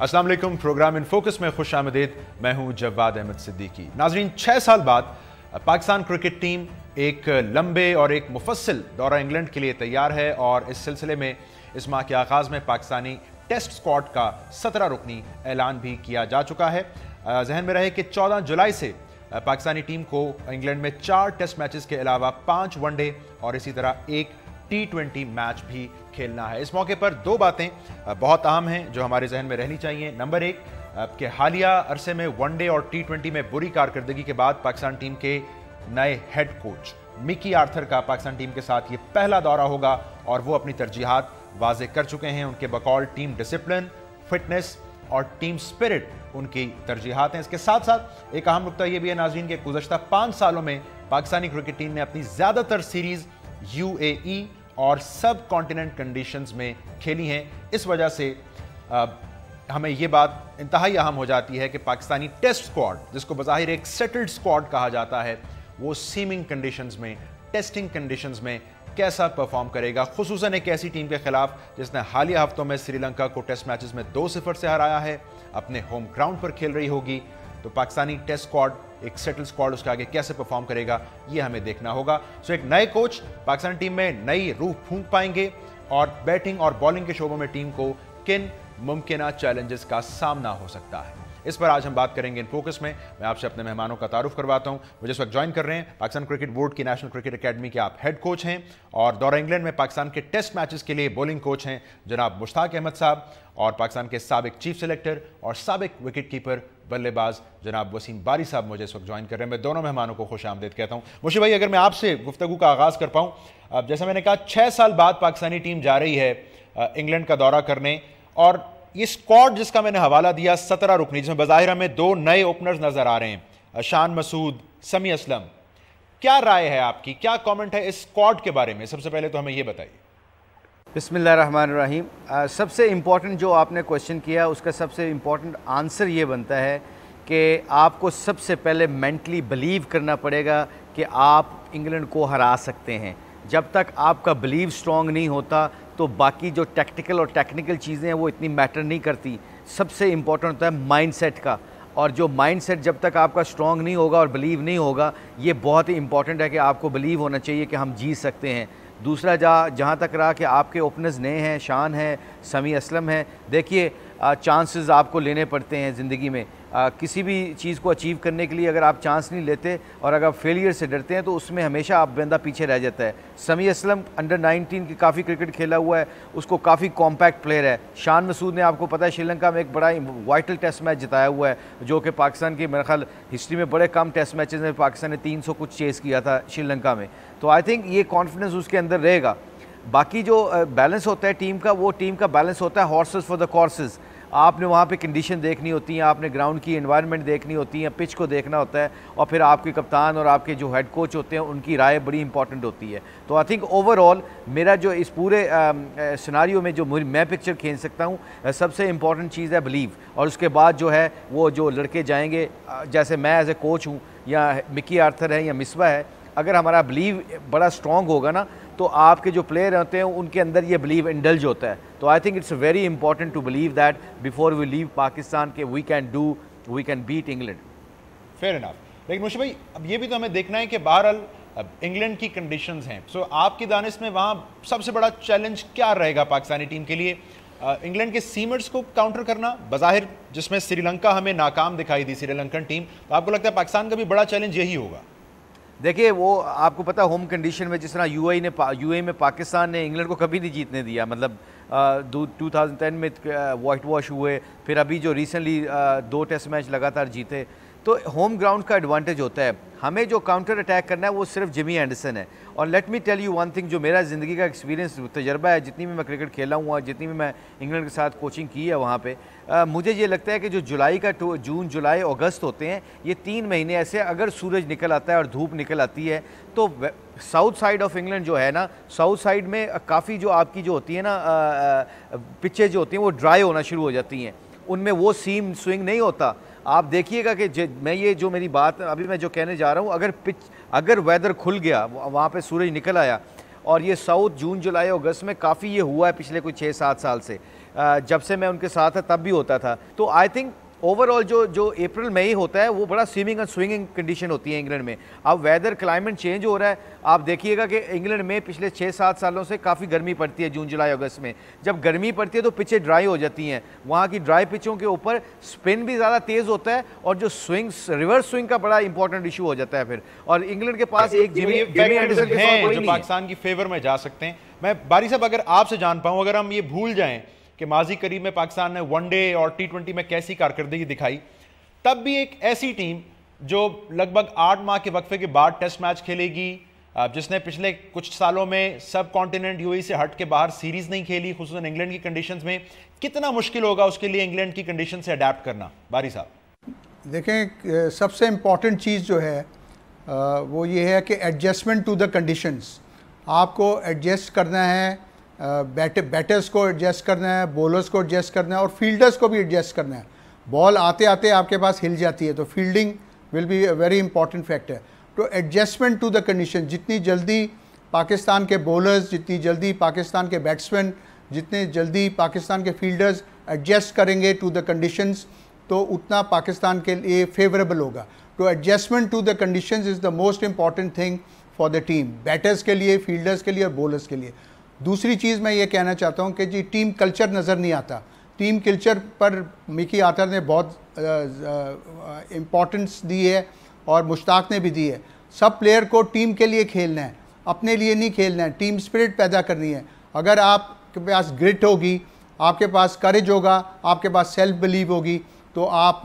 अस्सलाम वालेकुम। Programme in focus में खुश आमदीद। मैं हूं जवाद अहमद सिद्दीकी। नाजरीन, 6 साल बाद पाकिस्तान क्रिकेट टीम एक लंबे और एक मुफस्सिल दौरा इंग्लैंड के लिए तैयार है और इस सिलसिले में इस माह के आगाज़ में पाकिस्तानी टेस्ट स्क्वाड का 17 रुकनी ऐलान भी किया जा चुका है। जहन में रहे कि 14 जुलाई से पाकिस्तानी टीम को इंग्लैंड में 4 टेस्ट मैचेस के अलावा 5 वनडे और इसी तरह एक T20 मैच भी खेलना है। इस मौके पर 2 बातें बहुत अहम हैं जो हमारे जहन में रहनी चाहिए। नंबर 1 कि हालिया अरसे में वनडे और T20 में बुरी कारकर्दगी के बाद पाकिस्तान टीम के नए हेड कोच मिकी आर्थर का पाकिस्तान टीम के साथ ये पहला दौरा होगा और वो अपनी तरजीहात वाज़ेह कर चुके हैं। उनके बकौल टीम डिसिप्लिन, फिटनेस और टीम स्पिरिट उनकी तरजीहात हैं। इसके साथ साथ एक अहम नुकता यह भी है नाज़रीन के गुज़श्ता 5 सालों में पाकिस्तानी क्रिकेट टीम ने अपनी ज़्यादातर सीरीज़ UAE और सब कॉन्टिनेंट कंडीशंस में खेली हैं। इस वजह से हमें यह बात इंतहाई अहम हो जाती है कि पाकिस्तानी टेस्ट स्क्वाड, जिसको बज़ाहिर एक सेटल्ड स्क्वाड कहा जाता है, वो सीमिंग कंडीशंस में, टेस्टिंग कंडीशंस में कैसा परफॉर्म करेगा, खुसूसन एक ऐसी टीम के खिलाफ जिसने हालिया हफ्तों में श्रीलंका को टेस्ट मैचेस में 2-0 से हराया है, अपने होम ग्राउंड पर खेल रही होगी। तो पाकिस्तानी टेस्ट स्क्वाड, एक सेटल स्क्वाड, उसके आगे कैसे परफॉर्म करेगा ये हमें देखना होगा। सो एक नए कोच पाकिस्तान टीम में नई रूह फूंक पाएंगे और बैटिंग और बॉलिंग के शोबों में टीम को किन मुमकिन चैलेंजेस का सामना हो सकता है, इस पर आज हम बात करेंगे इन फोकस में। मैं आपसे अपने मेहमानों का तारुफ करवाता हूं। मुझे इस वक्त ज्वाइन कर रहे हैं पाकिस्तान क्रिकेट बोर्ड की नेशनल क्रिकेट एकेडमी के आप हेड कोच हैं और दौरा इंग्लैंड में पाकिस्तान के टेस्ट मैचेस के लिए बॉलिंग कोच हैं जनाब मुश्ताक अहमद साहब, और पाकिस्तान के साबिक चीफ सेलेक्टर और साबिक विकेट कीपर बल्लेबाज जनाब वसीम बारी साहब मुझे इस वक्त ज्वाइन कर रहे हैं। मैं दोनों मेहमानों को खुश आमदीद कहता हूँ। मुशी भाई, अगर मैं आपसे गुफ्तगू का आगाज़ कर पाऊँ, अब जैसा मैंने कहा 6 साल बाद पाकिस्तानी टीम जा रही है इंग्लैंड का दौरा करने, और ये स्क्वाड जिसका मैंने हवाला दिया 17 रुकनी, जिसमें बज़ाहिर में 2 नए ओपनर्स नजर आ रहे हैं, शान मसूद, समी असलम। क्या राय है आपकी, क्या कमेंट है इस स्क्वाड के बारे में? सबसे पहले तो हमें ये बताइए। बिस्मिल्लाहिर्रहमानिर्रहीम। सबसे इम्पॉर्टेंट जो आपने क्वेश्चन किया उसका सबसे इम्पॉर्टेंट आंसर ये बनता है कि आपको सबसे पहले मेंटली बिलीव करना पड़ेगा कि आप इंग्लैंड को हरा सकते हैं। जब तक आपका बिलीव स्ट्रॉन्ग नहीं होता तो बाकी जो टैक्टिकल और टेक्निकल चीज़ें हैं वो इतनी मैटर नहीं करती। सबसे इम्पॉर्टेंट होता है माइंडसेट का, और जो माइंडसेट जब तक आपका स्ट्रॉन्ग नहीं होगा और बिलीव नहीं होगा, ये बहुत ही इंपॉर्टेंट है कि आपको बिलीव होना चाहिए कि हम जीत सकते हैं। दूसरा जहाँ तक रहा कि आपके ओपनर्स नए हैं, शान है, समी असलम है। देखिए, चांसेस आपको लेने पड़ते हैं ज़िंदगी में। किसी भी चीज़ को अचीव करने के लिए अगर आप चांस नहीं लेते और अगर आप फेलियर से डरते हैं तो उसमें हमेशा आप बंदा पीछे रह जाता है। समी असलम अंडर 19 की काफ़ी क्रिकेट खेला हुआ है, उसको काफ़ी कॉम्पैक्ट प्लेयर है। शान मसूद ने आपको पता है श्रीलंका में एक बड़ा वाइटल टेस्ट मैच जिताया हुआ है, जो कि पाकिस्तान की मेरे ख्याल हिस्ट्री में बड़े कम टेस्ट मैचेस में पाकिस्तान ने 300 कुछ चेस किया था श्रीलंका में। तो आई थिंक ये कॉन्फिडेंस उसके अंदर रहेगा। बाकी जो बैलेंस होता है टीम का, वो टीम का बैलेंस होता है हॉर्सेस फॉर द कोर्सेस। आपने वहाँ पे कंडीशन देखनी होती है, आपने ग्राउंड की एनवायरनमेंट देखनी होती है, पिच को देखना होता है, और फिर आपके कप्तान और आपके जो हेड कोच होते हैं उनकी राय बड़ी इंपॉर्टेंट होती है। तो आई थिंक ओवरऑल मेरा जो इस पूरे सिनारियो में जो मैं पिक्चर खींच सकता हूँ, सबसे इंपॉर्टेंट चीज़ है बिलीव, और उसके बाद जो है वो जो लड़के जाएंगे, जैसे मैं एज ए कोच हूँ या मिकी आर्थर है या मिसबा है, अगर हमारा बिलीव बड़ा स्ट्रॉन्ग होगा ना तो आपके जो प्लेयर होते हैं उनके अंदर ये बिलीव इंडल्ज होता है। तो I think it's very important to believe that before we leave Pakistan के we can beat England. Fair enough. लेकिन मुशी भाई, अब ये भी तो हमें देखना है कि बहरहाल इंग्लैंड की कंडीशंस हैं। सो आपकी दानिश में वहाँ सबसे बड़ा चैलेंज क्या रहेगा पाकिस्तानी टीम के लिए? इंग्लैंड के सीमर्स को काउंटर करना, बज़ाहिर जिसमें श्रीलंका हमें नाकाम दिखाई दी श्रीलंकन टीम, तो आपको लगता है पाकिस्तान का भी बड़ा चैलेंज यही होगा? देखिए, वो आपको पता होम कंडीशन में जिस तरह यूएई में पाकिस्तान ने इंग्लैंड को कभी नहीं जीतने दिया। मतलब 2010 में वाइट वॉश हुए, फिर अभी जो रिसेंटली 2 टेस्ट मैच लगातार जीते। तो होम ग्राउंड का एडवांटेज होता है। हमें जो काउंटर अटैक करना है वो सिर्फ जिमी एंडरसन है। और let me tell you one thing, जो मेरा ज़िंदगी का एक्सपीरियंस तजर्बा है, जितनी भी मैं क्रिकेट खेला हूँ और जितनी भी मैं इंग्लैंड के साथ कोचिंग की है वहाँ पे, मुझे ये लगता है कि जो जून जुलाई अगस्त होते हैं, ये 3 महीने ऐसे अगर सूरज निकल आता है और धूप निकल आती है तो साउथ साइड ऑफ इंग्लैंड जो है ना, साउथ साइड में काफ़ी जो आपकी जो होती है ना पिचेज जो होती हैं वो ड्राई होना शुरू हो जाती हैं, उनमें वो सीम स्विंग नहीं होता। आप देखिएगा कि मैं ये जो मेरी बात अभी मैं जो कहने जा रहा हूँ, अगर वेदर खुल गया, वहाँ पे सूरज निकल आया और ये साउथ जून जुलाई अगस्त में काफ़ी ये हुआ है पिछले कुछ 6-7 साल से, जब से मैं उनके साथ था तब भी होता था। तो आई थिंक ओवरऑल जो अप्रैल मई होता है वो बड़ा स्विमिंग एंड स्विंगिंग कंडीशन होती है इंग्लैंड में। अब वेदर क्लाइमेट चेंज हो रहा है, आप देखिएगा कि इंग्लैंड में पिछले 6-7 सालों से काफ़ी गर्मी पड़ती है जून जुलाई अगस्त में। जब गर्मी पड़ती है तो पिचें ड्राई हो जाती हैं, वहाँ की ड्राई पिचों के ऊपर स्पिन भी ज़्यादा तेज़ होता है और जो स्विंग्स रिवर्स स्विंग का बड़ा इंपॉर्टेंट इशू हो जाता है फिर। और इंग्लैंड के पास एक जिमी एंडरसन हैं जो पाकिस्तान की फेवर में जा सकते हैं। मैं बारी साहब अगर आपसे जान पाऊँ, अगर हम ये भूल जाएं कि माजी करीब में पाकिस्तान ने वनडे और T20 में कैसी कारकर्दगी दिखाई, तब भी एक ऐसी टीम जो लगभग 8 माह के वक्फे के बाद टेस्ट मैच खेलेगी, जिसने पिछले कुछ सालों में सब कॉन्टिनेंट यूएई से हट के बाहर सीरीज नहीं खेली, खुसूसन इंग्लैंड की कंडीशंस में, कितना मुश्किल होगा उसके लिए इंग्लैंड की कंडीशन से अडेप्ट करना? बारी साहब देखें, सबसे इम्पॉर्टेंट चीज़ जो है वो ये है कि एडजस्टमेंट टू द कंडीशंस। आपको एडजस्ट करना है, बैटर्स को एडजस्ट करना है, बॉलर्स को एडजस्ट करना है और फील्डर्स को भी एडजस्ट करना है। बॉल आते आते आपके पास हिल जाती है, तो fielding will be a very important factor. तो एडजस्टमेंट टू द कंडीशन, जितनी जल्दी पाकिस्तान के बॉलर्स, जितनी जल्दी पाकिस्तान के बैट्समैन, जितने जल्दी पाकिस्तान के फील्डर्स एडजस्ट करेंगे टू द कंडीशंस, तो उतना पाकिस्तान के लिए फेवरेबल होगा। तो adjustment to the conditions is the most important thing for the team, batters के लिए, फील्डर्स के लिए और बॉलर्स के लिए। दूसरी चीज़ मैं ये कहना चाहता हूँ कि जी टीम कल्चर नज़र नहीं आता। टीम कल्चर पर मिकी आर्थर ने बहुत इम्पोर्टेंस दी है और मुश्ताक ने भी दी है। सब प्लेयर को टीम के लिए खेलना है, अपने लिए नहीं खेलना है, टीम स्पिरिट पैदा करनी है। अगर आपके पास ग्रिट होगी, आपके पास करेज होगा, आपके पास सेल्फ बिलीव होगी, तो आप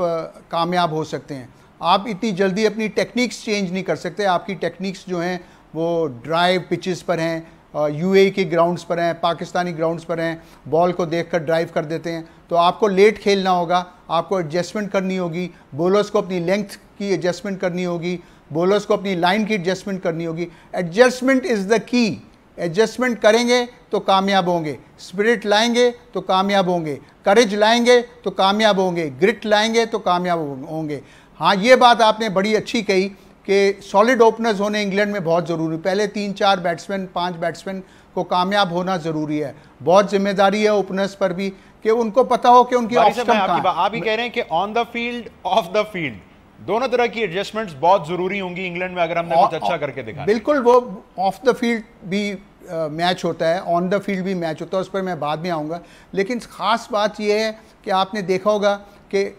कामयाब हो सकते हैं। आप इतनी जल्दी अपनी टेक्निक्स चेंज नहीं कर सकते। आपकी टेक्निक्स जो हैं वो ड्राइव पिचेस पर हैं, यूएई के ग्राउंड्स पर हैं, पाकिस्तानी ग्राउंड्स पर हैं, बॉल को देखकर ड्राइव कर देते हैं। तो आपको लेट खेलना होगा, आपको एडजस्टमेंट करनी होगी, बॉलर्स को अपनी लेंथ की एडजस्टमेंट करनी होगी, बॉलर्स को अपनी लाइन की एडजस्टमेंट करनी होगी। Adjustment is the key. Adjustment करेंगे तो कामयाब होंगे, स्पिरिट लाएंगे तो कामयाब होंगे, करेज लाएंगे तो कामयाब होंगे, ग्रिट लाएंगे तो कामयाब होंगे। हाँ, ये बात आपने बड़ी अच्छी कही कि सॉलिड ओपनर्स होने इंग्लैंड में बहुत ज़रूरी। पहले 3-4 बैट्समैन, 5 बैट्समैन को कामयाब होना ज़रूरी है। बहुत जिम्मेदारी है ओपनर्स पर भी कि उनको पता हो कि उनकी ऑफ स्टंप कहाँ है। आप ही कह रहे हैं कि on the field, of the field, दोनों तरह की एडजस्टमेंट्स बहुत ज़रूरी होंगी इंग्लैंड में अगर हमने कुछ अच्छा करके दिखा। बिल्कुल, वो ऑफ द फील्ड भी मैच होता है, ऑन द फील्ड भी मैच होता है, उस पर मैं बाद में आऊँगा। लेकिन ख़ास बात यह है कि आपने देखा होगा कि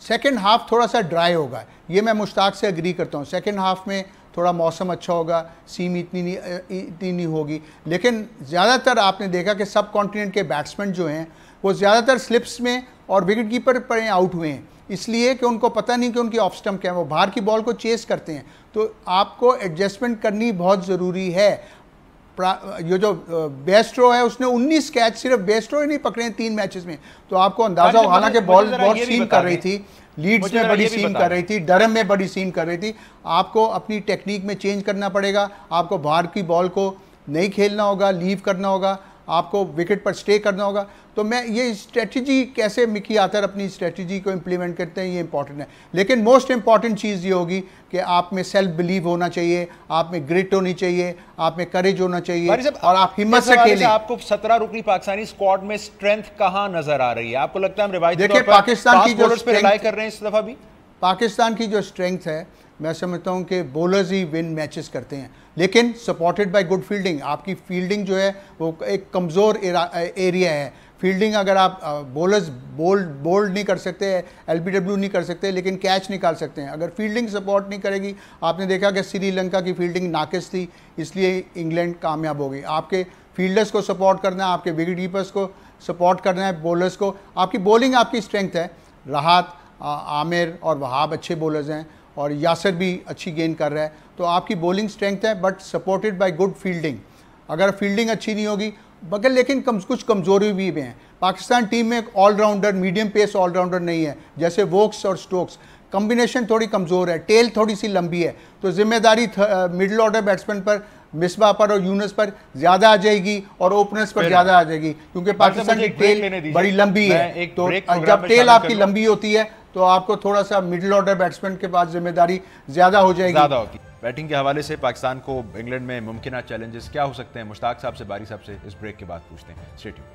सेकेंड हाफ थोड़ा सा ड्राई होगा। ये मैं मुश्ताक से एग्री करता हूँ। सेकेंड हाफ में थोड़ा मौसम अच्छा होगा, सीम इतनी नहीं होगी। लेकिन ज़्यादातर आपने देखा कि सब कॉन्टिनेंट के बैट्समैन जो हैं वो ज़्यादातर स्लिप्स में और विकेट कीपर पर आउट हुए हैं, इसलिए कि उनको पता नहीं कि उनकी ऑफ स्टंप क्या है, वो बाहर की बॉल को चेस करते हैं। तो आपको एडजस्टमेंट करनी बहुत ज़रूरी है। ये जो बेस्ट्रो है उसने 19 कैच सिर्फ बेस्ट्रो ही नहीं पकड़े हैं 3 मैचेस में, तो आपको अंदाजा हो। हालांकि बॉल बहुत सीम कर रही थी, लीड्स में बड़ी सीम कर रही थी, डरम में बड़ी सीम कर रही थी। आपको अपनी टेक्निक में चेंज करना पड़ेगा। आपको बाहर की बॉल को नहीं खेलना होगा, लीव करना होगा, आपको विकेट पर स्टे करना होगा। तो मैं ये स्ट्रेटजी कैसे मिकी आर्थर अपनी स्ट्रेटजी को इम्प्लीमेंट करते हैं, ये इंपॉर्टेंट है। लेकिन मोस्ट इंपॉर्टेंट चीज़ ये होगी कि आप में सेल्फ बिलीव होना चाहिए, आप में ग्रिट होनी चाहिए, आप में करेज होना चाहिए और आप हिम्मत से खेलें। आपको 17 रुकनी पाकिस्तानी स्क्वाड में स्ट्रेंथ कहाँ नजर आ रही है? आपको लगता है हम रिवायती देखिए पाकिस्तान की जो रिलाई कर रहे हैं इस दफा भी? पाकिस्तान की जो स्ट्रेंथ है, मैं समझता हूँ कि बॉलर्स ही विन मैचेस करते हैं, लेकिन सपोर्टेड बाय गुड फील्डिंग। आपकी फील्डिंग जो है वो एक कमज़ोर एरिया है। फील्डिंग अगर आप बॉलर्स बोल्ड नहीं कर सकते, एलबीडब्ल्यू नहीं कर सकते, लेकिन कैच निकाल सकते हैं। अगर फील्डिंग सपोर्ट नहीं करेगी, आपने देखा कि श्रीलंका की फील्डिंग नाकिस थी, इसलिए इंग्लैंड कामयाब हो गई। आपके फील्डर्स को सपोर्ट करना है, आपके विकेट कीपर्स को सपोर्ट करना है, बॉलर्स को। आपकी बॉलिंग आपकी स्ट्रेंथ है। राहत, आमिर और वहाब अच्छे बॉलर्स हैं और यासर भी अच्छी गेंद कर रहा है, तो आपकी बॉलिंग स्ट्रेंथ है, but supported by good fielding. अगर फील्डिंग अच्छी नहीं होगी मगर लेकिन कुछ कमज़ोरी भी हैं। पाकिस्तान टीम में एक ऑलराउंडर, मीडियम पेस ऑलराउंडर नहीं है, जैसे वोक्स और स्टोक्स। कम्बिनेशन थोड़ी कमज़ोर है, टेल थोड़ी सी लंबी है, तो जिम्मेदारी मिडिल ऑर्डर बैट्समैन पर, मिसबा पर और यूनुस पर ज़्यादा आ जाएगी और ओपनर्स पर ज़्यादा आ जाएगी, क्योंकि पाकिस्तान की टेल बड़ी लंबी है। तो जब टेल आपकी लंबी होती है तो आपको थोड़ा सा मिडिल ऑर्डर बैट्समैन के पास जिम्मेदारी ज़्यादा हो जाएगी। बैटिंग के हवाले से पाकिस्तान को इंग्लैंड में मुमकिन चैलेंजेस क्या हो सकते हैं, मुश्ताक साहब से, बारी साहब से इस ब्रेक के बाद पूछते हैं। Stay tuned.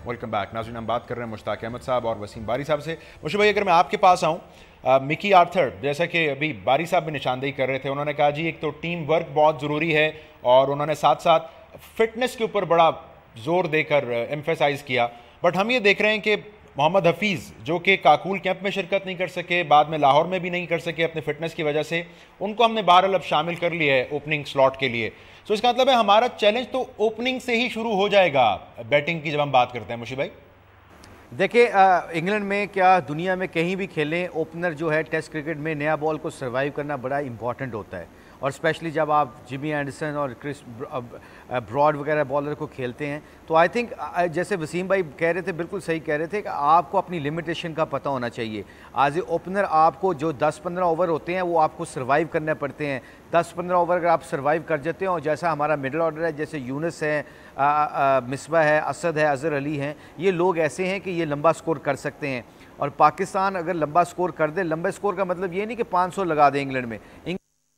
वेलकम बैक नाज़रीन, हम बात कर रहे हैं मुश्ताक अहमद साहब और वसीम बारी साहब से। मुझे भाई, अगर मैं आपके पास आऊँ, मिकी आर्थर, जैसा कि अभी बारी साहब भी निशानदेही कर रहे थे, उन्होंने कहा जी एक तो टीम वर्क बहुत ज़रूरी है और उन्होंने साथ साथ फिटनेस के ऊपर बड़ा जोर देकर एम्फेसाइज किया। बट हम ये देख रहे हैं कि मोहम्मद हफीज़ जो कि काकूल कैंप में शिरकत नहीं कर सके, बाद में लाहौर में भी नहीं कर सके अपने फिटनेस की वजह से, उनको हमने बहरहाल अब शामिल कर लिया है ओपनिंग स्लॉट के लिए। तो इसका मतलब है हमारा चैलेंज तो ओपनिंग से ही शुरू हो जाएगा बैटिंग की जब हम बात करते हैं। मुशी भाई देखिए, इंग्लैंड में क्या दुनिया में कहीं भी खेलें, ओपनर जो है टेस्ट क्रिकेट में नया बॉल को सर्वाइव करना बड़ा इंपॉर्टेंट होता है। और स्पेशली जब आप जिमी एंडरसन और क्रिस ब्रॉड वगैरह बॉलर को खेलते हैं, तो आई थिंक जैसे वसीम भाई कह रहे थे, बिल्कुल सही कह रहे थे कि आपको अपनी लिमिटेशन का पता होना चाहिए। एज ए ओपनर आपको जो 10-15 ओवर होते हैं वो आपको सर्वाइव करने पड़ते हैं। 10-15 ओवर अगर आप सर्वाइव कर जाते हो, और जैसा हमारा मिडल ऑर्डर है, जैसे यूनुस है, मिसबा है, असद है, अजहर अली हैं, ये लोग ऐसे हैं कि ये लंबा स्कोर कर सकते हैं। और पाकिस्तान अगर लंबा स्कोर कर दे, लंबे स्कोर का मतलब ये नहीं कि 500 लगा दे इंग्लैंड में,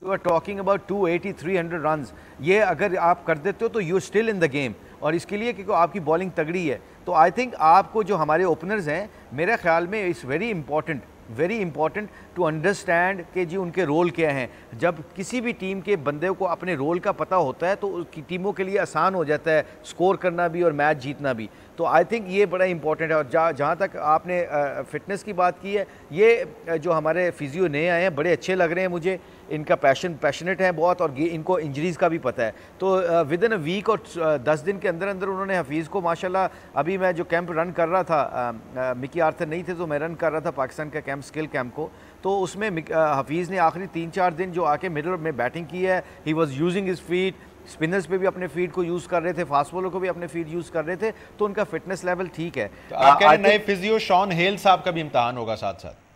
you are talking about 280-300 run, ये अगर आप कर देते हो तो you still in the game. और इसके लिए क्योंकि आपकी बॉलिंग तगड़ी है, तो आई थिंक आपको जो हमारे ओपनर्स हैं, मेरे ख्याल में it's very important to understand कि जी उनके रोल क्या हैं। जब किसी भी टीम के बंदे को अपने रोल का पता होता है तो उसकी टीमों के लिए आसान हो जाता है स्कोर करना भी और मैच जीतना भी। तो आई थिंक ये बड़ा इंपॉर्टेंट है। और जहाँ तक आपने फिटनेस की बात की है, ये जो हमारे फिजियो नए आए हैं बड़े अच्छे लग रहे हैं मुझे, इनका पैशनेट है बहुत, और इनको इंजरीज़ का भी पता है। तो विद इन अ वीक और 10 दिन के अंदर अंदर उन्होंने हफीज़ को माशाल्लाह, अभी मैं जो कैंप रन कर रहा था, मिकी आर्थर नहीं थे तो मैं रन कर रहा था पाकिस्तान का कैंप, स्किल कैंप को, तो उसमें हफीज़ ने आखिरी 3-4 दिन जो आके मिडल में बैटिंग की है, he was using his feet, spinners पे भी अपने फीट को यूज़ कर रहे थे, फास्ट बॉलर को भी अपने फीट यूज़ कर रहे थे, तो उनका फिटनेस लेवल ठीक है। तो आप कह रहे हैं नए फिजियो शॉन हेल साहब का भी इम्तिहान होगा साथ साथ?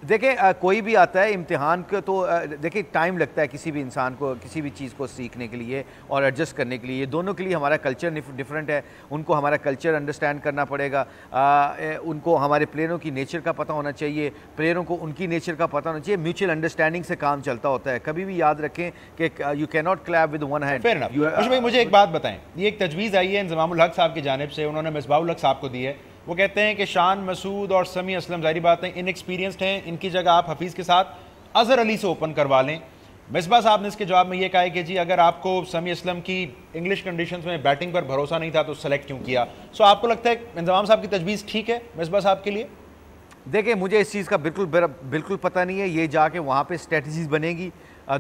देखें, कोई भी आता है इम्तिहान के, तो देखिए टाइम लगता है किसी भी इंसान को किसी भी चीज़ को सीखने के लिए और एडजस्ट करने के लिए। दोनों के लिए हमारा कल्चर डिफरेंट है, उनको हमारा कल्चर अंडरस्टैंड करना पड़ेगा, उनको हमारे प्लेयरों की नेचर का पता होना चाहिए, प्लेयरों को उनकी नेचर का पता होना चाहिए। म्यूचुअल अंडरस्टैंडिंग से काम चलता होता है। कभी भी याद रखें कि you can not clap with one hand. मुझे एक बात बताएं, ये एक तजवीज़ आई है इंज़मामुल हक साहब की जानिब से, उन्होंने मिसबाहुल हक साहब को दी है। वो कहते हैं कि शान मसूद और समी असलम ज़ाहिर बात है इनएक्सपीरियंस्ड हैं, इनकी जगह आप हफीज़ के साथ अजहर अली से ओपन करवा लें। मिसबा साहब ने इसके जवाब में ये कहा है कि जी अगर आपको समी असलम की इंग्लिश कंडीशंस में बैटिंग पर भरोसा नहीं था तो सेलेक्ट क्यों किया? सो आपको लगता है इंज़माम साहब की तजवीज़ ठीक है मिसबा साहब के लिए? देखिए, मुझे इस चीज़ का बिल्कुल पता नहीं है। ये जाके वहाँ पे स्ट्रेटजीज बनेगी,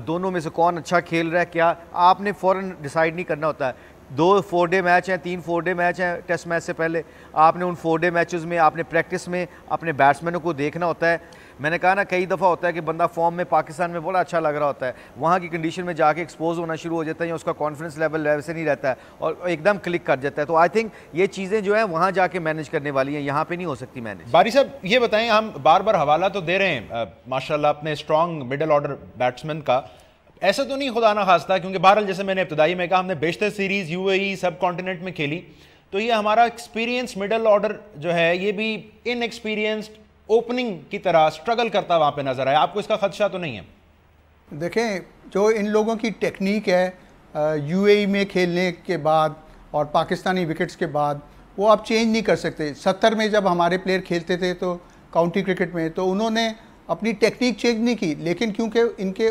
दोनों में से कौन अच्छा खेल रहा है, क्या आपने फ़ौरन डिसाइड नहीं करना होता है। 2 4-डे मैच हैं, 3 4-डे मैच हैं टेस्ट मैच से पहले। आपने उन 4-डे मैचेस में आपने प्रैक्टिस में अपने बैट्समैनों को देखना होता है। मैंने कहा ना, कई दफ़ा होता है कि बंदा फॉर्म में पाकिस्तान में बड़ा अच्छा लग रहा होता है, वहाँ की कंडीशन में जाके एक्सपोज होना शुरू हो जाता है, या उसका कॉन्फिडेंस लेवल वैसे नहीं रहता है और एकदम क्लिक कर जाता है। तो आई थिंक ये चीज़ें जो हैं वहाँ जाके मैनेज करने वाली हैं, यहाँ पे नहीं हो सकती मैनेज। बारी साहब ये बताएं, हम बार बार हवाला तो दे रहे हैं माशाल्लाह अपने स्ट्रॉन्ग मिडल ऑर्डर बैट्समैन का, ऐसा तो नहीं खुदा ना खास्ता, क्योंकि बहरहाल जैसे मैंने इब्तदाई में कहा, हमने बेशतर सीरीज़ यूएई सब कॉन्टिनेंट में खेली, तो ये हमारा एक्सपीरियंस मिडल ऑर्डर जो है ये भी इनएक्सपीरियंस्ड ओपनिंग की तरह स्ट्रगल करता वहाँ पे नजर आया। आपको इसका खदशा तो नहीं है? देखें, जो इन लोगों की टेक्निक है यूएई में खेलने के बाद और पाकिस्तानी विकेट्स के बाद, वो आप चेंज नहीं कर सकते। 70 में जब हमारे प्लेयर खेलते थे तो काउंटी क्रिकेट में, तो उन्होंने अपनी टेक्निक चेंज नहीं की, लेकिन क्योंकि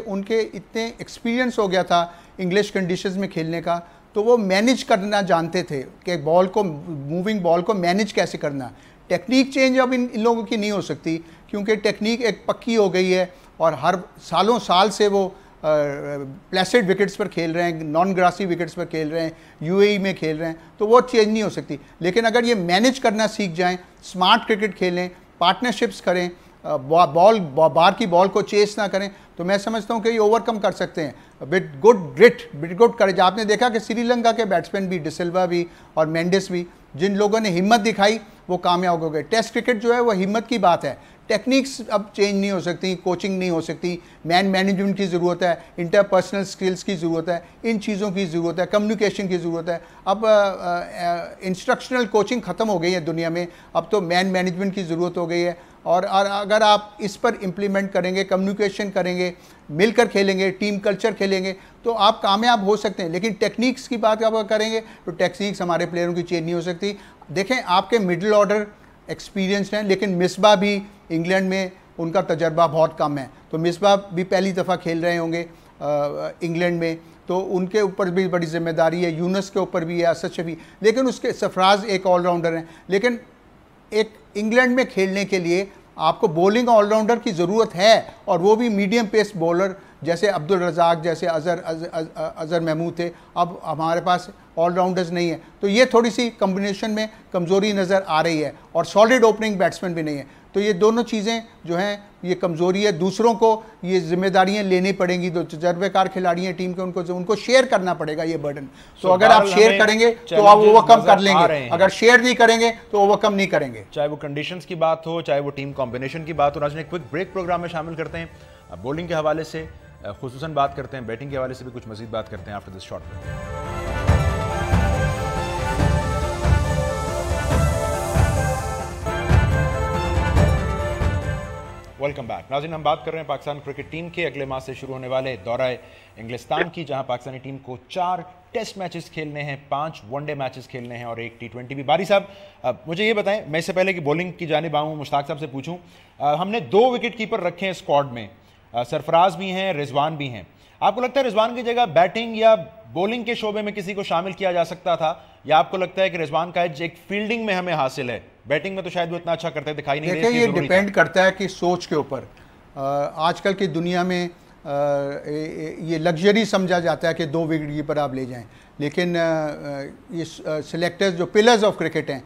उनके इतने एक्सपीरियंस हो गया था इंग्लिश कंडीशंस में खेलने का, तो वो मैनेज करना जानते थे कि बॉल को, मूविंग बॉल को मैनेज कैसे करना। टेक्निक चेंज अब इन लोगों की नहीं हो सकती, क्योंकि टेक्निक एक पक्की हो गई है और हर सालों साल से वो प्लेसिड विकेट्स पर खेल रहे हैं, नॉन ग्रासी विकेट्स पर खेल रहे हैं, यूएई में खेल रहे हैं, तो वो चेंज नहीं हो सकती। लेकिन अगर ये मैनेज करना सीख जाएं, स्मार्ट क्रिकेट खेलें, पार्टनरशिप्स करें, बार की बॉल को चेस ना करें, तो मैं समझता हूं कि ये ओवरकम कर सकते हैं with good grit, with good courage. आपने देखा कि श्रीलंका के बैट्समैन भी, डिसिल्वा भी और मेंडिस भी, जिन लोगों ने हिम्मत दिखाई वो कामयाब हो गए। टेस्ट क्रिकेट जो है वो हिम्मत की बात है। टेक्निक्स अब चेंज नहीं हो सकती, कोचिंग नहीं हो सकती, मैन मैनेजमेंट की ज़रूरत है, इंटरपर्सनल स्किल्स की ज़रूरत है, इन चीज़ों की ज़रूरत है, कम्युनिकेशन की ज़रूरत है। अब इंस्ट्रक्शनल कोचिंग ख़त्म हो गई है दुनिया में, अब तो मैन मैनेजमेंट की ज़रूरत हो गई है। और अगर आप इस पर इम्प्लीमेंट करेंगे, कम्युनिकेशन करेंगे, मिलकर खेलेंगे, टीम कल्चर खेलेंगे, तो आप कामयाब हो सकते हैं। लेकिन टेक्निक्स की बात आप करेंगे तो टेक्निक्स हमारे प्लेयरों की चेंज नहीं हो सकती। देखें, आपके मिडिल ऑर्डर एक्सपीरियंस्ड हैं, लेकिन मिसबा भी इंग्लैंड में उनका तजर्बा बहुत कम है, तो मिसबा भी पहली दफ़ा खेल रहे होंगे इंग्लैंड में, तो उनके ऊपर भी बड़ी जिम्मेदारी है। यूनुस के ऊपर भी है, असद शफी, लेकिन उसके सरफराज एक ऑलराउंडर हैं। लेकिन एक इंग्लैंड में खेलने के लिए आपको बॉलिंग ऑलराउंडर की ज़रूरत है, और वो भी मीडियम पेस बॉलर, जैसे अब्दुल रज़ाक, जैसे अज़हर महमूद थे। अब हमारे पास ऑलराउंडर्स नहीं है, तो ये थोड़ी सी कम्बिनेशन में कमज़ोरी नज़र आ रही है, और सॉलिड ओपनिंग बैट्समैन भी नहीं है। तो ये दोनों चीज़ें जो हैं ये कमज़ोरी है। दूसरों को ये जिम्मेदारियां लेनी पड़ेंगी, जो तजर्बेकार खिलाड़ी हैं टीम के, उनको शेयर करना पड़ेगा ये बर्डन। तो अगर आप शेयर करेंगे तो आप ओवरकम कर लेंगे, अगर शेयर नहीं करेंगे तो ओवरकम नहीं करेंगे। चाहे वो कंडीशंस की बात हो, चाहे वो टीम कॉम्बिनेशन की बात हो। आज क्विक ब्रेक प्रोग्राम में शामिल करते हैं, बॉलिंग के हवाले से खुसूसन बात करते हैं, बैटिंग के हवाले से भी कुछ मजीद बात करते हैं after this short break. Welcome back नाज़रीन, हम बात कर रहे हैं पाकिस्तान क्रिकेट टीम के अगले माह से शुरू होने वाले दौरा इंग्लिस्तान की, जहां पाकिस्तानी टीम को 4 टेस्ट मैचेस खेलने हैं, 5 वनडे मैचेस खेलने हैं और 1 T20 भी। बारी साहब, मुझे ये बताएं, मैं इससे पहले कि बॉलिंग की जानिब आऊँ, मुश्ताक साहब से पूछूं, हमने 2 विकेट कीपर रखे हैं स्क्वाड में, सरफराज भी हैं, रिजवान भी हैं। आपको लगता है रिजवान की जगह बैटिंग या बॉलिंग के शोबे में किसी को शामिल किया जा सकता था, या आपको लगता है कि रिजवान का एज एक फील्डिंग में हमें हासिल है, बैटिंग में तो शायद वो इतना अच्छा करते दिखाई नहीं देते? ये डिपेंड करता है कि सोच के ऊपर। आजकल की दुनिया में ये लग्जरी समझा जाता है कि 2 विकेट कीपर आप ले जाएं, लेकिन ये सिलेक्टर्स जो पिलर्स ऑफ क्रिकेट हैं,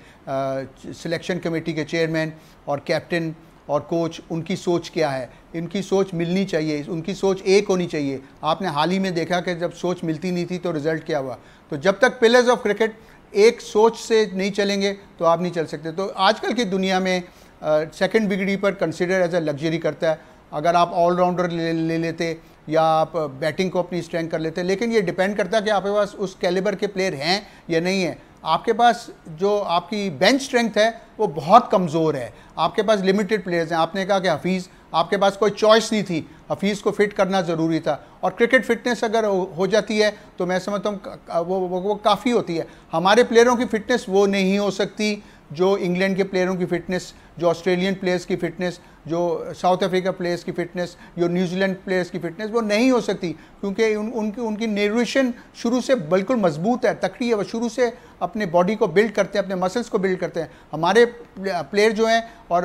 सिलेक्शन कमेटी के चेयरमैन और कैप्टन और कोच, उनकी सोच क्या है? इनकी सोच मिलनी चाहिए, उनकी सोच एक होनी चाहिए। आपने हाल ही में देखा कि जब सोच मिलती नहीं थी तो रिजल्ट क्या हुआ। तो जब तक पिलर्स ऑफ क्रिकेट एक सोच से नहीं चलेंगे तो आप नहीं चल सकते। तो आजकल की दुनिया में second wicket keeper consider as a luxury करता है। अगर आप ऑलराउंडर ले लेते या आप बैटिंग को अपनी स्ट्रेंथ कर लेते, लेकिन ये डिपेंड करता है कि आपके पास उस कैलिबर के प्लेयर हैं या नहीं है। आपके पास जो आपकी बेंच स्ट्रेंथ है वो बहुत कमज़ोर है, आपके पास लिमिटेड प्लेयर्स हैं। आपने कहा कि हफीज़, आपके पास कोई चॉइस नहीं थी, हफीज़ को फिट करना ज़रूरी था, और क्रिकेट फिटनेस अगर हो जाती है तो मैं समझता हूँ वो काफ़ी होती है। हमारे प्लेयरों की फ़िटनेस वो नहीं हो सकती जो इंग्लैंड के प्लेयरों की फ़िटनेस, जो ऑस्ट्रेलियन प्लेयर्स की फ़िटनेस, जो साउथ अफ्रीका प्लेयर्स की फ़िटनेस, जो न्यूजीलैंड प्लेयर्स की फ़िटनेस, वो नहीं हो सकती, क्योंकि उनकी न्यूट्रिशन शुरू से बिल्कुल मजबूत है, तकड़ी है। वो शुरू से अपने बॉडी को बिल्ड करते हैं, अपने मसल्स को बिल्ड करते हैं। हमारे प्लेयर जो हैं और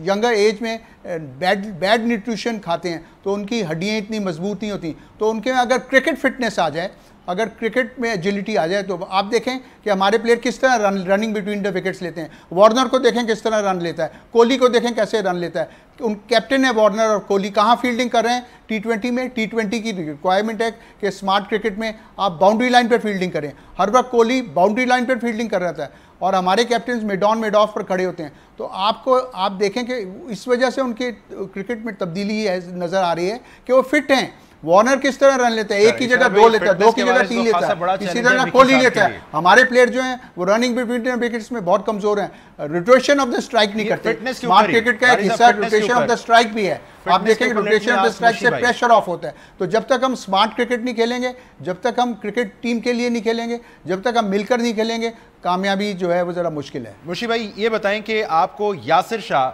यंगर एज में बैड न्यूट्रिशन खाते हैं, तो उनकी हड्डियाँ इतनी मजबूत नहीं होती। तो उनके अगर क्रिकेट फिटनेस आ जाए, अगर क्रिकेट में एजिलिटी आ जाए, तो आप देखें कि हमारे प्लेयर किस तरह रनिंग बिटवीन द विकेट्स लेते हैं। वार्नर को देखें किस तरह रन लेता है, कोहली को देखें कैसे रन लेता है। उन कैप्टन है वार्नर और कोहली, कहाँ फील्डिंग कर रहे हैं T20 में। T20 की रिक्वायरमेंट है कि स्मार्ट क्रिकेट में आप बाउंड्री लाइन पर फील्डिंग करें। हर वक्त कोहली बाउंड्री लाइन पर फील्डिंग कर रहा था और हमारे कैप्टन मिड ऑफ पर खड़े होते हैं। तो आप देखें कि इस वजह से उनके क्रिकेट में तब्दीली नज़र आ रही है कि वो फिट हैं। वार्नर किस तरह रन लेता है, 1 की जगह 2 लेता है, 2 की जगह 3 लेता है, इसी तरह कोहली लेता है। हमारे प्लेयर जो हैं वो रनिंग बिटवीन विकेट्स में बहुत कमजोर हैं, रोटेशन ऑफ द स्ट्राइक नहीं करते। स्मार्ट क्रिकेट का एक हिस्सा रोटेशन ऑफ द स्ट्राइक भी है। आप देखेंगे रोटेशन ऑफ द स्ट्राइक से प्रेशर ऑफ होता है। तो जब तक हम स्मार्ट क्रिकेट नहीं खेलेंगे, जब तक हम क्रिकेट टीम के लिए नहीं खेलेंगे, जब तक हम मिलकर नहीं खेलेंगे, कामयाबी जो है वो जरा मुश्किल है। मुशी भाई, ये बताएं कि आपको यासिर शाह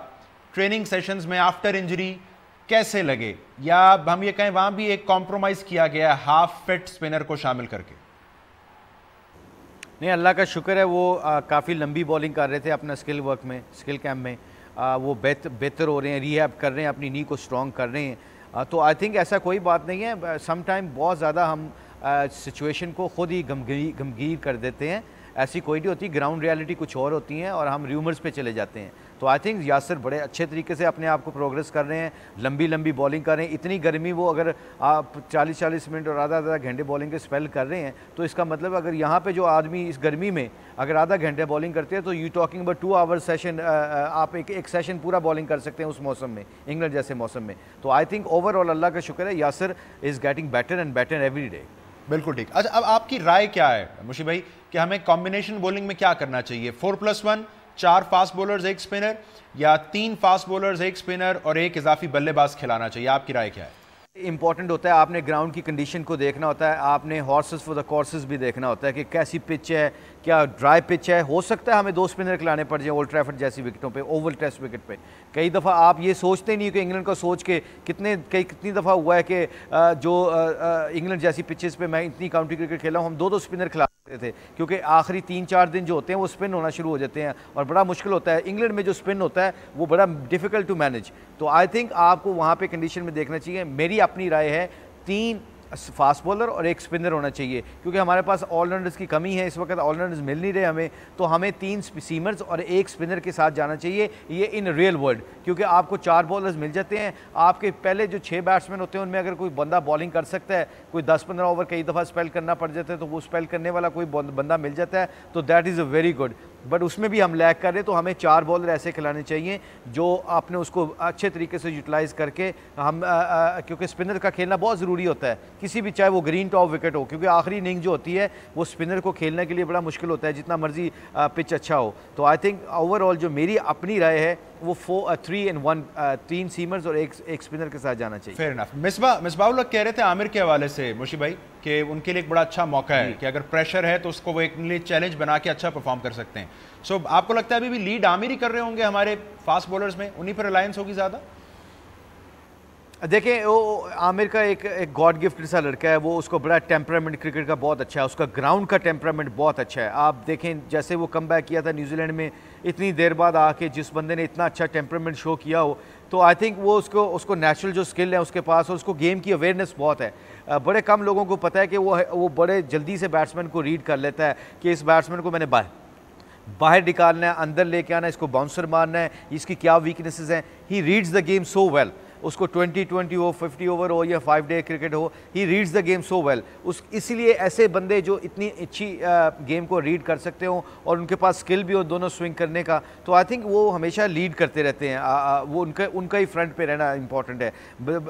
ट्रेनिंग सेशंस में आफ्टर इंजरी कैसे लगे, या हम ये कहें वहां भी एक कॉम्प्रोमाइज किया गया हाफ फिट स्पिनर को शामिल करके? नहीं, अल्लाह का शुक्र है वो काफ़ी लंबी बॉलिंग कर रहे थे अपना स्किल वर्क में, स्किल कैंप में। वो बेहतर हो रहे हैं, रीहैब कर रहे हैं, अपनी नी को स्ट्रॉन्ग कर रहे हैं। तो आई थिंक ऐसा कोई बात नहीं है। सम टाइम बहुत ज़्यादा हम सिचुएशन को ख़ुद ही गमगीर कर देते हैं, ऐसी कोई नहीं होती, ग्राउंड रियलिटी कुछ और होती हैं और हम र्यूमर्स पे चले जाते हैं। तो आई थिंक यासिर बड़े अच्छे तरीके से अपने आप को प्रोग्रेस कर रहे हैं, लंबी लंबी बॉलिंग कर रहे हैं। इतनी गर्मी, वो अगर आप 40-40 मिनट और आधा घंटे बॉलिंग के स्पेल कर रहे हैं, तो इसका मतलब अगर यहाँ पे जो आदमी इस गर्मी में अगर आधा घंटे बॉलिंग करते हैं तो you talking about 2 hour session, आप एक सेशन पूरा बॉलिंग कर सकते हैं उस मौसम में, इंग्लैंड जैसे मौसम में। तो आई थिंक ओवरऑल अल्लाह का शुक्र है, Yasir is getting better and better every day. बिल्कुल ठीक। अच्छा, अब आपकी राय क्या है मुशीब भाई कि हमें कॉम्बिनेशन बॉलिंग में क्या करना चाहिए? 4+1, 4 फास्ट बॉलर्स 1 स्पिनर, या 3 फास्ट बॉलर्स 1 स्पिनर और 1 इजाफी बल्लेबाज खिलाना चाहिए? आपकी राय क्या है? इंपॉर्टेंट होता है, आपने ग्राउंड की कंडीशन को देखना होता है, आपने हॉर्सेस फॉर द कोर्सेस भी देखना होता है कि कैसी पिच है, क्या ड्राई पिच है। हो सकता है हमें 2 स्पिनर खिलाने पड़ जाए ओल्ड ट्रैफर्ड जैसी विकेटों पे, ओवल टेस्ट विकेट पे। कई दफ़ा आप ये सोचते नहीं कि इंग्लैंड को सोच के कितनी दफ़ा हुआ है कि इंग्लैंड जैसी पिचेस पे मैं इतनी काउंटी क्रिकेट खेला हूँ, हम 2-2 स्पिनर खिला थे, क्योंकि आखिरी 3-4 दिन जो होते हैं वो स्पिन होना शुरू हो जाते हैं और बड़ा मुश्किल होता है। इंग्लैंड में जो स्पिन होता है वो बड़ा डिफिकल्ट टू मैनेज। तो आई थिंक आपको वहाँ पे कंडीशन में देखना चाहिए। मेरी अपनी राय है 3 फास्ट बॉलर और 1 स्पिनर होना चाहिए, क्योंकि हमारे पास ऑलराउंडर्स की कमी है इस वक्त, ऑलराउंडर्स मिल नहीं रहे हमें, तो हमें 3 सीमर्स और 1 स्पिनर के साथ जाना चाहिए, ये इन रियल वर्ल्ड। क्योंकि आपको 4 बॉलर्स मिल जाते हैं, आपके पहले जो 6 बैट्समैन होते हैं उनमें अगर कोई बंदा बॉलिंग कर सकता है, कोई 10-15 ओवर कई दफ़ा स्पेल करना पड़ जाता है, तो वो स्पेल करने वाला कोई बंदा मिल जाता है, तो that is a very good. But उसमें भी हम लैग कर रहे हैं, तो हमें 4 बॉलर ऐसे खिलाने चाहिए जो आपने उसको अच्छे तरीके से यूटिलाइज़ करके हम क्योंकि स्पिनर का खेलना बहुत ज़रूरी होता है किसी भी, चाहे वो ग्रीन टॉप विकेट हो, क्योंकि आखिरी इनिंग जो होती है वो स्पिनर को खेलने के लिए बड़ा मुश्किल होता है जितना मर्जी पिच अच्छा हो। तो आई थिंक ओवरऑल जो मेरी अपनी राय है वो 3 3 सीमर्स और एक स्पिनर के साथ जाना चाहिए। Fair enough. मिसबाह कह रहे थे आमिर के हवाले से मुशी भाई कि उनके लिए एक बड़ा अच्छा मौका है कि अगर प्रेशर है तो उसको वो एक लिए चैलेंज बना के अच्छा परफॉर्म कर सकते हैं। सो आपको लगता है अभी भी लीड आमिर ही कर रहे होंगे हमारे फास्ट बॉलर्स में, उन्हीं पर रिलायंस होगी ज़्यादा? देखें, वो आमिर का एक गॉड गिफ्टेड सा लड़का है, वो उसको बड़ा टेम्परामेंट क्रिकेट का बहुत अच्छा है, उसका ग्राउंड का टेम्परामेंट बहुत अच्छा है। आप देखें जैसे वो कम बैक किया था न्यूजीलैंड में, इतनी देर बाद आके जिस बंदे ने इतना अच्छा टेम्परामेंट शो किया हो, तो आई थिंक वो उसको नेचुरल जो स्किल है उसके पास, और उसको गेम की अवेयरनेस बहुत है। बड़े कम लोगों को पता है कि वो बड़े जल्दी से बैट्समैन को रीड कर लेता है कि इस बैट्समैन को मैंने बाहर निकालना है, अंदर लेके आना है, इसको बाउंसर मारना है, इसकी क्या वीकनेसेस हैं। He reads the game so well, उसको 20-20 हो, 50 ओवर हो या 5 डे क्रिकेट हो, he reads the game so well. इसीलिए ऐसे बंदे जो इतनी अच्छी गेम को रीड कर सकते हो और उनके पास स्किल भी हो दोनों स्विंग करने का, तो आई थिंक वो हमेशा लीड करते रहते हैं। वो उनका ही फ्रंट पे रहना इंपॉर्टेंट है।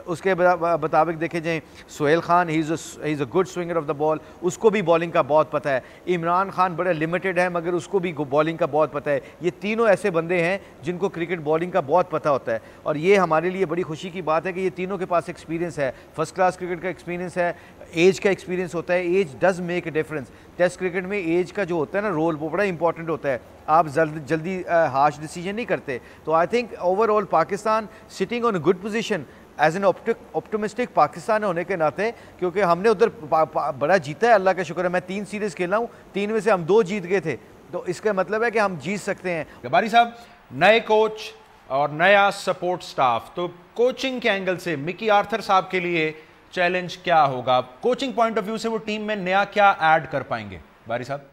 उसके मुताबिक देखे जाए, Sohail Khan he is a good swinger of the ball, उसको भी बॉलिंग का बहुत पता है। इमरान खान बड़े लिमिटेड है मगर उसको भी बॉलिंग का बहुत पता है। ये तीनों ऐसे बंदे हैं जिनको क्रिकेट बॉलिंग का बहुत पता होता है, और ये हमारे लिए बड़ी खुशी की बात है कि ये तीनों के पास एक्सपीरियंस है, फर्स्ट क्लास क्रिकेट का एक्सपीरियंस है, एज का एक्सपीरियंस होता है। Age does make a difference. Test cricket में एज का जो होता है ना रोल, वो बड़ा इंपॉर्टेंट होता है। आप जल्दी हार्श डिसीजन नहीं करते। तो I think overall Pakistan sitting on a good position as an optimistic Pakistan होने के नाते, क्योंकि हमने उधर बड़ा जीता है, अल्लाह का शुक्र है। मैं 3 सीरीज़ खेला हूँ, 3 में से हम 2 जीत गए थे, तो इसका मतलब है कि हम जीत सकते हैं। बारी साहब, नए कोच और नया सपोर्ट स्टाफ, तो कोचिंग के एंगल से मिकी आर्थर साहब के लिए चैलेंज क्या होगा? कोचिंग पॉइंट ऑफ व्यू से वो टीम में नया क्या ऐड कर पाएंगे? बारी साहब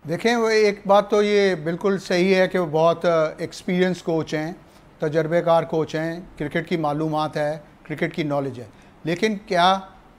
देखें, वो एक बात तो ये बिल्कुल सही है कि वो बहुत एक्सपीरियंस कोच हैं, तजर्बेकार कोच हैं, क्रिकेट की मालूमात है, क्रिकेट की नॉलेज है, लेकिन क्या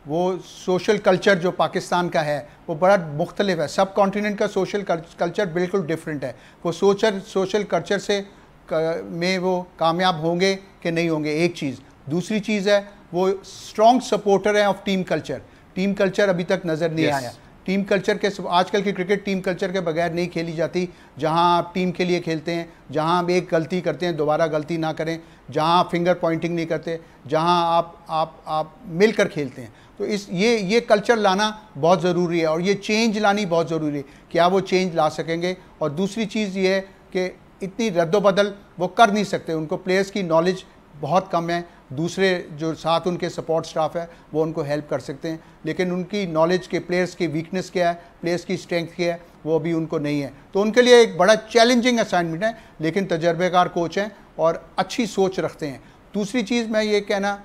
वो सोशल कल्चर जो पाकिस्तान का है वो बड़ा मुख्तलिफ है। सब कॉन्टिनेंट का सोशल कल्चर बिल्कुल डिफरेंट है। वो सोशल कल्चर से में वो कामयाब होंगे कि नहीं होंगे, एक चीज़। दूसरी चीज़ है वो स्ट्रॉन्ग सपोर्टर हैं of team culture. Team culture अभी तक नज़र नहीं आया। टीम कल्चर के, आजकल की क्रिकेट टीम कल्चर के बगैर नहीं खेली जाती। जहां आप टीम के लिए खेलते हैं, जहां आप एक गलती करते हैं दोबारा गलती ना करें, जहां आप फिंगर पॉइंटिंग नहीं करते, जहां आप मिलकर खेलते हैं। तो ये कल्चर लाना बहुत ज़रूरी है और ये चेंज लानी बहुत ज़रूरी है। क्या वो चेंज ला सकेंगे? और दूसरी चीज़ ये है कि इतनी रद्दोबदल वो कर नहीं सकते, उनको प्लेयर्स की नॉलेज बहुत कम है। दूसरे जो साथ उनके सपोर्ट स्टाफ है वो उनको हेल्प कर सकते हैं, लेकिन उनकी नॉलेज के प्लेयर्स की वीकनेस क्या है, प्लेयर्स की स्ट्रेंथ क्या है, वो अभी उनको नहीं है। तो उनके लिए एक बड़ा चैलेंजिंग असाइनमेंट है, लेकिन तजर्बेकार कोच हैं और अच्छी सोच रखते हैं। दूसरी चीज़ मैं ये कहना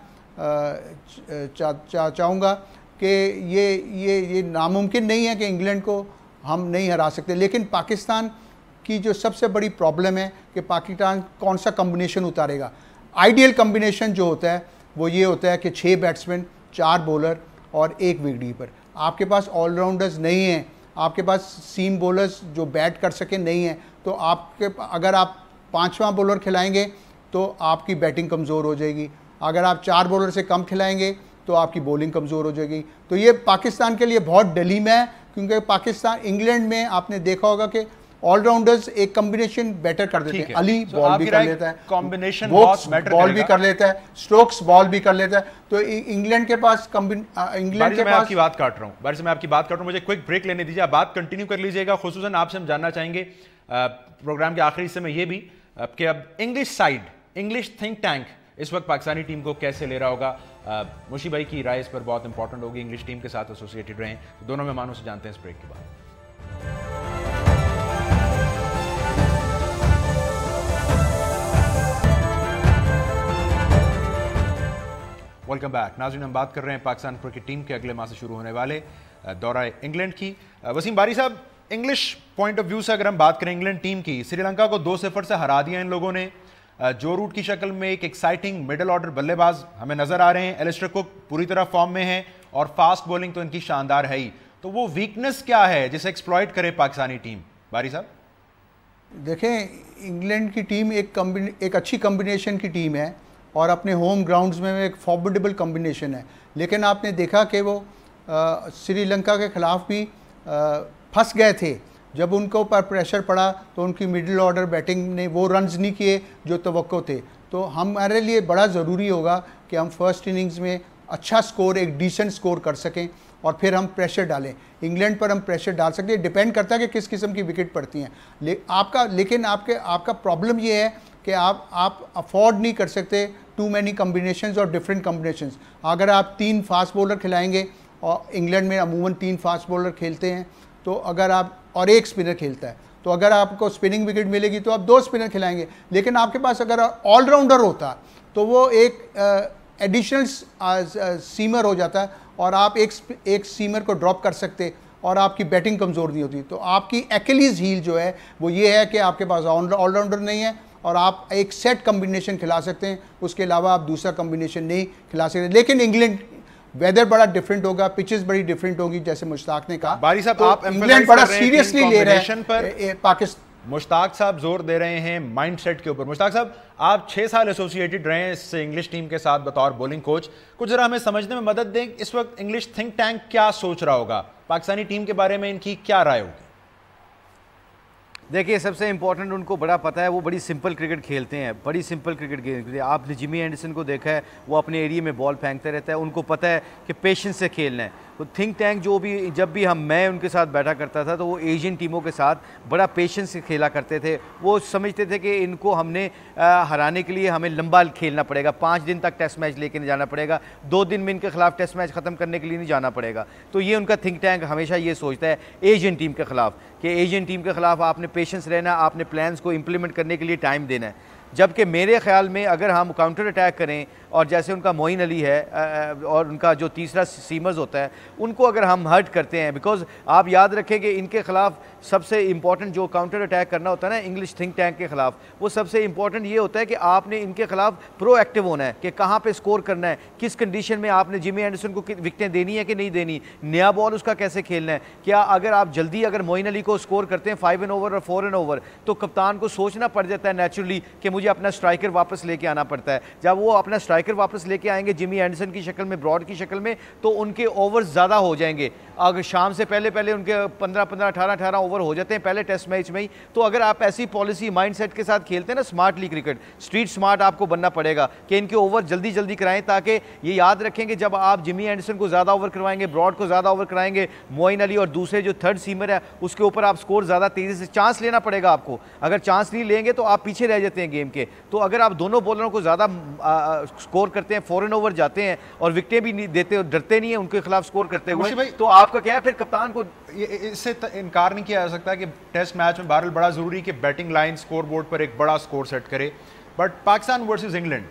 चाहूँगा कि ये नामुमकिन नहीं है कि इंग्लैंड को हम नहीं हरा सकते। लेकिन पाकिस्तान की जो सबसे बड़ी प्रॉब्लम है कि पाकिस्तान कौन सा कम्बिनेशन उतारेगा। आइडियल कम्बिनेशन जो होता है वो ये होता है कि 6 बैट्समैन, 4 बॉलर और 1 विकेटकीपर। आपके पास ऑलराउंडर्स नहीं हैं, आपके पास सीम बॉलर्स जो बैट कर सके नहीं है, तो आपके अगर आप 5वां बॉलर खिलाएंगे तो आपकी बैटिंग कमज़ोर हो जाएगी, अगर आप 4 बॉलर से कम खिलाएंगे तो आपकी बॉलिंग कमज़ोर हो जाएगी। तो ये पाकिस्तान के लिए बहुत डिलेमा है, क्योंकि पाकिस्तान इंग्लैंड में आपने देखा होगा कि ऑलराउंडर्स एक कॉम्बिनेशन बेटर कर देते हैं। अली बॉल भी कर लेता है, कॉम्बिनेशन बॉल भी कर लेता है, स्टोक्स बॉल भी कर लेता है। तो इंग्लैंड के पास इंग्लैंड के पास आपकी बात काट रहा हूं, बारिश से मैं आपकी बात काट रहा हूं, मुझे क्विक ब्रेक लेने दीजिए, आप बात कंटिन्यू कर लीजिएगा। खुसूसन आपसे हम जानना चाहेंगे प्रोग्राम के आखिरी हिस्से में ये भी कि अब English side, English think tank इस वक्त पाकिस्तानी टीम को कैसे ले रहा होगा। मुशी भाई की राय इस पर बहुत इंपॉर्टेंट होगी, इंग्लिश टीम के साथ एसोसिएटेड रहे, दोनों मेहमानों से जानते हैं इस ब्रेक के बाद। वेलकम बैक नाज़रीन, हम बात कर रहे हैं पाकिस्तान क्रिकेट टीम के अगले माह से शुरू होने वाले दौरा इंग्लैंड की। वसीम बारी साहब, इंग्लिश पॉइंट ऑफ व्यू से अगर हम बात करें इंग्लैंड टीम की, श्रीलंका को 2-0 से हरा दिया इन लोगों ने। जो रूट की शक्ल में एक एक्साइटिंग मिडल ऑर्डर बल्लेबाज हमें नजर आ रहे हैं। एलिस्टर कुक पूरी तरह फॉर्म में है और फास्ट बॉलिंग तो इनकी शानदार है ही। तो वो वीकनेस क्या है जिसे एक्सप्लॉइट करे पाकिस्तानी टीम? बारी साहब देखें, इंग्लैंड की टीम एक अच्छी कॉम्बिनेशन की टीम है और अपने होम ग्राउंड्स में एक फॉर्मिडेबल कॉम्बिनेशन है। लेकिन आपने देखा कि वो श्रीलंका के ख़िलाफ़ भी फंस गए थे। जब उनके ऊपर प्रेशर पड़ा तो उनकी मिडिल ऑर्डर बैटिंग ने वो रन्स नहीं किए जो तवक्को थे। तो हमारे लिए बड़ा ज़रूरी होगा कि हम फर्स्ट इनिंग्स में अच्छा स्कोर, एक डिसेंट स्कोर कर सकें और फिर हम प्रेशर डालें। इंग्लैंड पर हम प्रेशर डाल सकते हैं, डिपेंड करता है कि किस किस्म की विकेट पड़ती हैं। लेकिन आपका प्रॉब्लम ये है कि आप अफोर्ड नहीं कर सकते टू मैनी कम्बिनेशंस और डिफरेंट कम्बिनेशंस। अगर आप 3 फास्ट बॉलर खिलाएंगे, और इंग्लैंड में अमूमन 3 फास्ट बॉलर खेलते हैं, तो अगर आप और 1 स्पिनर खेलता है, तो अगर आपको स्पिनिंग विकेट मिलेगी तो आप 2 स्पिनर खिलाएंगे। लेकिन आपके पास अगर ऑलराउंडर होता तो वो एक एडिशनल सीमर हो जाता है और आप एक सीमर को ड्रॉप कर सकते और आपकी बैटिंग कमज़ोर नहीं होती। तो आपकी एक्लीज हील जो है वो ये है कि आपके पास ऑलराउंडर नहीं है और आप एक सेट कम्बिनेशन खिला सकते हैं, उसके अलावा आप दूसरा कम्बिनेशन नहीं खिला सकते। लेकिन इंग्लैंड वेदर बड़ा डिफरेंट होगा, पिचेस बड़ी डिफरेंट होगी, जैसे मुश्ताक ने कहा। बारी साहब, तो आप इंग्लैंड बड़ा सीरियसली ले रहे हैं पाकिस्तान। मुश्ताक साहब जोर दे रहे हैं माइंडसेट के ऊपर। मुश्ताक साहब, आप 6 साल एसोसिएटेड रहे हैं इस इंग्लिश टीम के साथ बतौर बॉलिंग कोच, कुछ जरा हमें समझने में मदद दें, इस वक्त इंग्लिश थिंक टैंक क्या सोच रहा होगा, पाकिस्तानी टीम के बारे में इनकी क्या राय होगी? देखिए, सबसे इंपॉर्टेंट उनको बड़ा पता है, वो बड़ी सिंपल क्रिकेट खेलते हैं, बड़ी सिंपल क्रिकेट खेलते हैं। आपने जिमी एंडरसन को देखा है, वो अपने एरिया में बॉल फेंकते रहता है, उनको पता है कि पेशेंस से खेलना है। तो थिंक टैंक जब भी मैं उनके साथ बैठा करता था तो वो एशियन टीमों के साथ बड़ा पेशेंस से खेला करते थे। वो समझते थे कि इनको हमने हराने के लिए हमें लंबा खेलना पड़ेगा, 5 दिन तक टेस्ट मैच लेके नहीं जाना पड़ेगा, 2 दिन में इनके खिलाफ टेस्ट मैच ख़त्म करने के लिए नहीं जाना पड़ेगा। तो ये उनका थिंक टैंक हमेशा ये सोचता है एशियन टीम के ख़िलाफ़ कि एशियन टीम के ख़िलाफ़ आपने पेशेंस रहना, आपने प्लान्स को इम्प्लीमेंट करने के लिए टाइम देना है। जबकि मेरे ख्याल में अगर हम काउंटर अटैक करें और जैसे उनका मोइन अली है और उनका जो तीसरा सीमर्स होता है, उनको अगर हम हर्ट करते हैं, बिकॉज आप याद रखें कि इनके खिलाफ सबसे इंपॉर्टेंट जो काउंटर अटैक करना होता है ना इंग्लिश थिंक टैंक के खिलाफ, वो सबसे इंपॉर्टेंट ये होता है कि आपने इनके खिलाफ प्रोएक्टिव होना है कि कहाँ पे स्कोर करना है, किस कंडीशन में आपने जिमी एंडरसन को विकेटें देनी है कि नहीं देनी, नया बॉल उसका कैसे खेलना है। क्या अगर आप जल्दी अगर मोइन अली को स्कोर करते हैं 5 एन ओवर और 4 एन ओवर, तो कप्तान को सोचना पड़ जाता है नेचुरली कि मुझे अपना स्ट्राइकर वापस लेके आना पड़ता है। जब वो अपना स्ट्राइकर वापस लेके आएंगे जिमी एंडरसन की शक्ल में, ब्रॉड की शक्ल में, तो उनके ओवर ज़्यादा हो जाएंगे। अगर शाम से पहले उनके 15-15, 18-18 ओवर हो जाते हैं पहले टेस्ट मैच में ही। तो अगर आप ऐसी पॉलिसी माइंडसेट के साथ खेलते हैं ना, स्मार्टली क्रिकेट, स्ट्रीट स्मार्ट आपको बनना पड़ेगा कि इनके ओवर जल्दी जल्दी कराएं, ताकि ये याद रखेंगे जब आप जिमी एंडरसन को ज़्यादा ओवर करवाएंगे, ब्रॉड को ज़्यादा ओवर कराएंगे, मोइन अली और दूसरे जो थर्ड सीमर है उसके ऊपर आप स्कोर ज़्यादा तेज़ी से चांस लेना पड़ेगा आपको। अगर चांस नहीं लेंगे तो आप पीछे रह जाते हैं गेम के। तो अगर आप दोनों बॉलरों को ज़्यादा स्कोर करते हैं, 4 एन ओवर जाते हैं और विकेटें भी नहीं देते, डरते नहीं है उनके खिलाफ स्कोर करते हुए, तो आपका क्या है फिर कप्तान को इससे इनकार नहीं किया जा सकता कि टेस्ट मैच में बहरहाल बड़ा जरूरी कि बैटिंग लाइन स्कोर बोर्ड पर एक बड़ा स्कोर सेट करे। बट पाकिस्तान वर्सेस इंग्लैंड,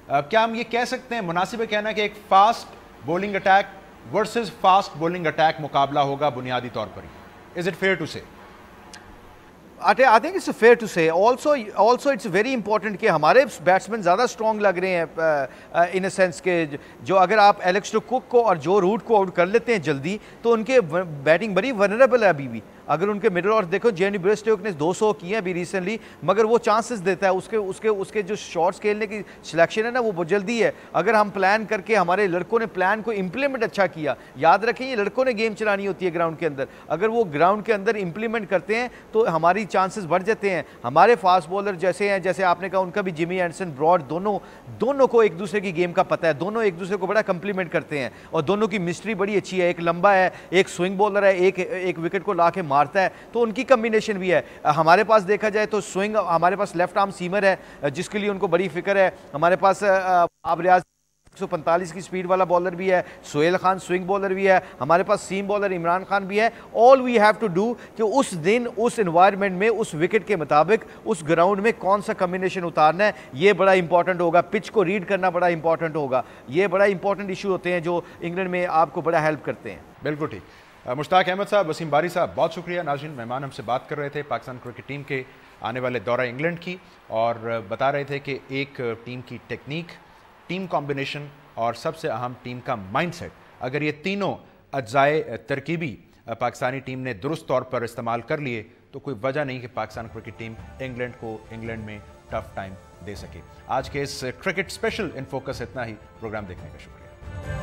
क्या हम ये कह सकते हैं, मुनासिब है कहना कि एक fast bowling attack versus fast bowling attack मुकाबला होगा बुनियादी तौर पर? Is it fair to say? I think it's fair to say. Also it's very important कि हमारे बैट्समैन ज़्यादा स्ट्रॉन्ग लग रहे हैं इन अ सेंस के जो अगर आप एलेक्स कुक को और जो रूट को आउट कर लेते हैं जल्दी तो उनके बैटिंग बड़ी वनरेबल है अभी भी। अगर उनके मिडल और देखो जेनी ब्रेस्टोक ने 200 किए हैं अभी रिसेंटली, मगर वो चांसेस देता है, उसके जो शॉट्स खेलने की सिलेक्शन है ना वो बहुत जल्दी है। अगर हम प्लान करके हमारे लड़कों ने प्लान को इम्प्लीमेंट अच्छा किया, याद रखें ये लड़कों ने गेम चलानी होती है ग्राउंड के अंदर, अगर वो ग्राउंड के अंदर इम्प्लीमेंट करते हैं तो हमारी चांसेस बढ़ जाते हैं। हमारे फास्ट बॉलर जैसे हैं, जैसे आपने कहा उनका भी जिमी एंडरसन, ब्रॉड, दोनों को एक दूसरे की गेम का पता है, दोनों एक दूसरे को बड़ा कंप्लीमेंट करते हैं और दोनों की मिस्ट्री बड़ी अच्छी है। एक लंबा है, एक स्विंग बॉलर है, एक विकेट को ला के मारता है, तो उनकी कम्बिनेशन भी है। हमारे पास देखा जाए तो स्विंग, हमारे पास लेफ्ट आर्म सीमर है जिसके लिए उनको बड़ी फिक्र है। हमारे पास आबरियाज 145 की स्पीड वाला बॉलर भी है, सोहेल खान स्विंग बॉलर भी है, हमारे पास सीम बॉलर इमरान खान भी है। All we have to do कि उस दिन उस एनवायरनमेंट में उस विकेट के मुताबिक उस ग्राउंड में कौन सा कम्बिनेशन उतारना है, ये बड़ा इंपॉर्टेंट होगा। पिच को रीड करना बड़ा इंपॉर्टेंट होगा। ये बड़ा इंपॉर्टेंट इशू होते हैं जो इंग्लैंड में आपको बड़ा हेल्प करते हैं। बिल्कुल ठीक। मुश्ताक अहमद साहब, वसीम बारी साहब, बहुत शुक्रिया। नाज़रीन, मेहमान हमसे बात कर रहे थे पाकिस्तान क्रिकेट टीम के आने वाले दौरा इंग्लैंड की और बता रहे थे कि एक टीम की टेक्निक, टीम कॉम्बिनेशन और सबसे अहम टीम का माइंडसेट, अगर ये तीनों अज्जाए तरकीबी पाकिस्तानी टीम ने दुरुस्त तौर पर इस्तेमाल कर लिए तो कोई वजह नहीं कि पाकिस्तान क्रिकेट टीम इंग्लैंड को इंग्लैंड में टफ टाइम दे सके। आज के इस क्रिकेट स्पेशल इन फोकस इतना ही। प्रोग्राम देखने का शुक्रिया।